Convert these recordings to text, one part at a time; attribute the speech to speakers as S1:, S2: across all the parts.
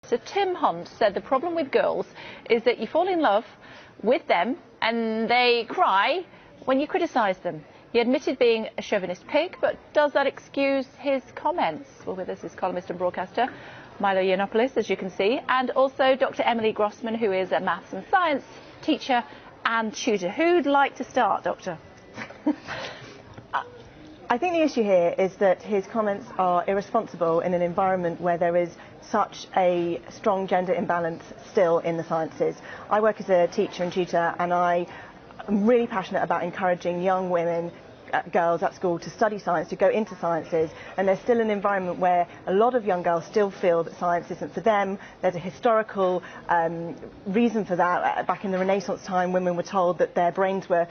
S1: So Tim Hunt said the problem with girls is that you fall in love with them and they cry when you criticise them. He admitted being a chauvinist pig, but does that excuse his comments? Well, with us is columnist and broadcaster Milo Yiannopoulos, as you can see, and also Dr. Emily Grossman, who is a maths and science teacher and tutor. Who'd like to start, Doctor?
S2: I think the issue here is that his comments are irresponsible in an environment where there is such a strong gender imbalance still in the sciences. I work as a teacher and tutor, and I am really passionate about encouraging young women, girls at school to study science, to go into sciences, and there's still an environment where a lot of young girls still feel that science isn't for them. There's a historical reason for that. Back in the Renaissance time, women were told that their brains were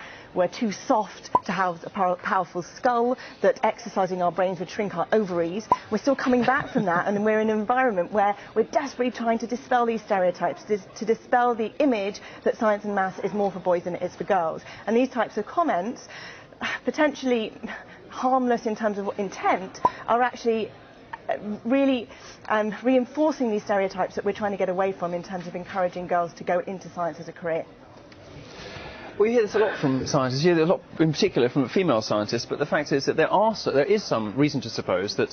S2: too soft to house a powerful skull, that exercising our brains would shrink our ovaries. We're still coming back from that, and we're in an environment where we're desperately trying to dispel these stereotypes, to dispel the image that science and maths is more for boys than it is for girls. And these types of comments, potentially harmless in terms of intent, are actually really reinforcing these stereotypes that we're trying to get away from in terms of encouraging girls to go into science as a career.
S3: We hear this a lot from scientists, you hear a lot in particular from female scientists, but the fact is that there is some reason to suppose that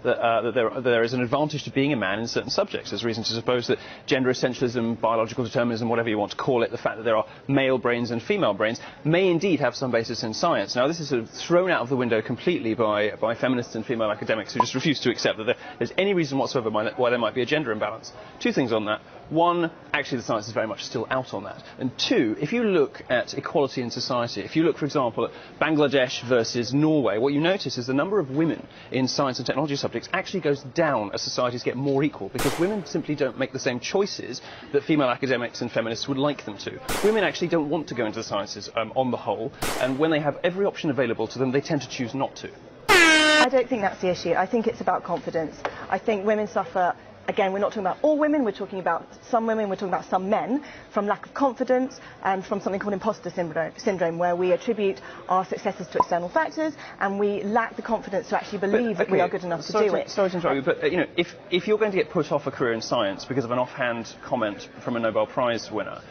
S3: there is an advantage to being a man in certain subjects. There's reason to suppose that gender essentialism, biological determinism, whatever you want to call it, the fact that there are male brains and female brains, may indeed have some basis in science. Now, this is sort of thrown out of the window completely by feminists and female academics who just refuse to accept that there's any reason whatsoever why there might be a gender imbalance. Two things on that. One, actually the science is very much still out on that. And two, if you look at equality in society, if you look, for example, at Bangladesh versus Norway, what you notice is the number of women in science and technology subjects actually goes down as societies get more equal, because women simply don't make the same choices that female academics and feminists would like them to. Women actually don't want to go into the sciences on the whole, and when they have every option available to them, they tend to choose not to.
S2: I don't think that's the issue. I think it's about confidence. I think women suffer. Again, we're not talking about all women, we're talking about some women, we're talking about some men, from lack of confidence and from something called imposter syndrome, where we attribute our successes to external factors and we lack the confidence to actually believe that we are good enough to do it.
S3: Sorry to interrupt you, but you know, if you're going to get put off a career in science because of an offhand comment from a Nobel Prize winner,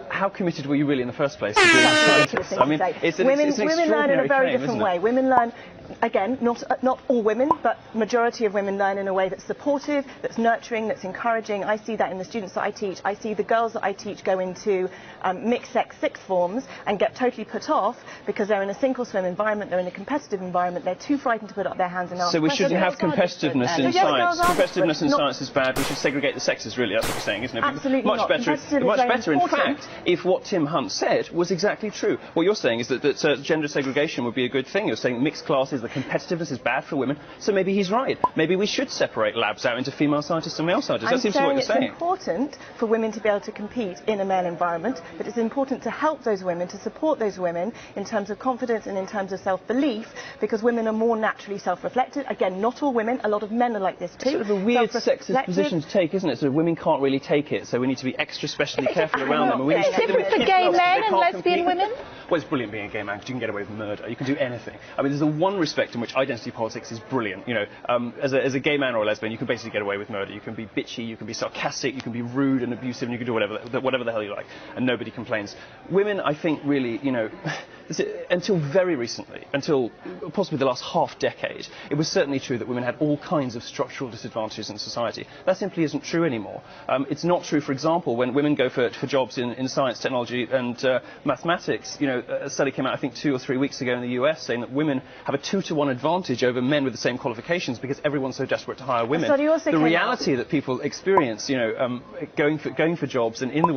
S3: how committed were you really in the first place to doing science? I mean,
S2: women learn in a very different way. Women learn, again, not all women, but majority of women learn in a way that's supportive, that's nurturing, that's encouraging. I see that in the students that I teach. I see the girls that I teach go into mixed-sex sixth forms and get totally put off because they're in a sink-or-swim environment, they're in a competitive environment, they're too frightened to put up their hands and ask.
S3: So we shouldn't have competitiveness in science. Competitiveness in science is bad. We should segregate the sexes, really. That's what you're saying, isn't it?
S2: Absolutely not.
S3: Much better, in fact, if what Tim Hunt said was exactly true. What you're saying is that gender segregation would be a good thing. You're saying mixed classes, the competitiveness is bad for women. So maybe he's right. Maybe we should separate labs out into female scientists and male scientists. That seems to be what you're saying.
S2: It's important for women to be able to compete in a male environment, but it's important to help those women, to support those women in terms of confidence and in terms of self-belief, because women are more naturally self-reflected. Again, not all women, a lot of men are like this too.
S3: It's sort of a weird sexist position to take, isn't it? So women can't really take it, so we need to be extra specially careful around them.
S1: It's different for gay men and lesbian women?
S3: Well, it's brilliant being a gay man because you can get away with murder. You can do anything. I mean, there's the one respect in which identity politics is brilliant. You know, as a gay man or a lesbian, you can basically get away with murder. You can be bitchy, you can be sarcastic, you can be rude and abusive, and you can do whatever the hell you like, and nobody complains. Women, I think, really, you know, until very recently, until possibly the last half decade, it was certainly true that women had all kinds of structural disadvantages in society. That simply isn't true anymore. It's not true, for example, when women go for jobs in science, technology and mathematics. You know, a study came out, I think, 2 or 3 weeks ago in the US saying that women have a 2-to-1 advantage over men with the same qualifications because everyone's so desperate to hire women. The reality that people experience, you know, going for jobs and in the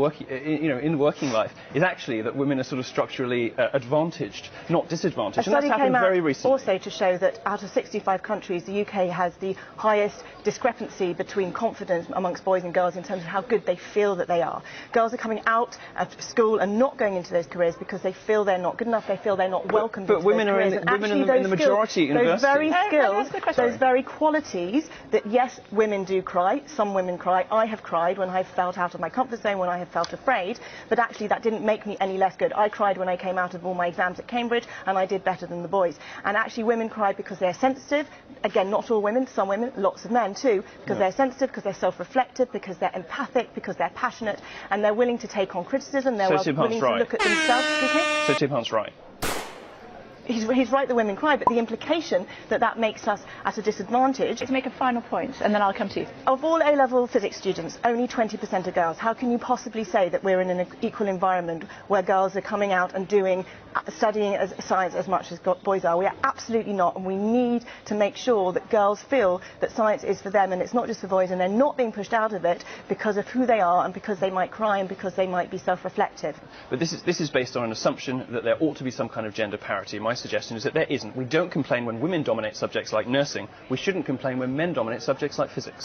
S3: working life is actually that women are sort of structurally advantaged, not disadvantaged.
S2: And that's happened
S3: very recently.
S2: Also to show that out of 65 countries, the UK has the highest discrepancy between confidence amongst boys and girls in terms of how good they feel that they are. Girls are coming out of school and not going into those careers because they feel they're not good enough, they feel they're not welcomed.
S3: But women are in the majority at university.
S2: Those very skills, those very qualities that, yes, women do cry, some women cry. I have cried when I've felt out of my comfort zone, when I have felt afraid, but actually that didn't make me any less good. I cried when I came out of all my exams at Cambridge, and I did better than the boys. And actually women cry because they're sensitive. Again, not all women, some women, lots of men too, because they're sensitive, because they're self-reflective, because they're empathic, because they're passionate, and they're willing to take on criticism, they're willing to look at themselves. Excuse me?
S3: So Tim Hunt's right.
S2: He's right that women cry, but the implication that that makes us at a disadvantage...
S1: To make a final point, and then I'll come to you.
S2: Of all A-level physics students, only 20% are girls. How can you possibly say that we're in an equal environment where girls are coming out and studying science as much as boys are? We are absolutely not, and we need to make sure that girls feel that science is for them, and it's not just for boys, and they're not being pushed out of it because of who they are, and because they might cry, and because they might be self-reflective.
S3: But this is based on an assumption that there ought to be some kind of gender parity. My suggestion is that there isn't. We don't complain when women dominate subjects like nursing. We shouldn't complain when men dominate subjects like physics.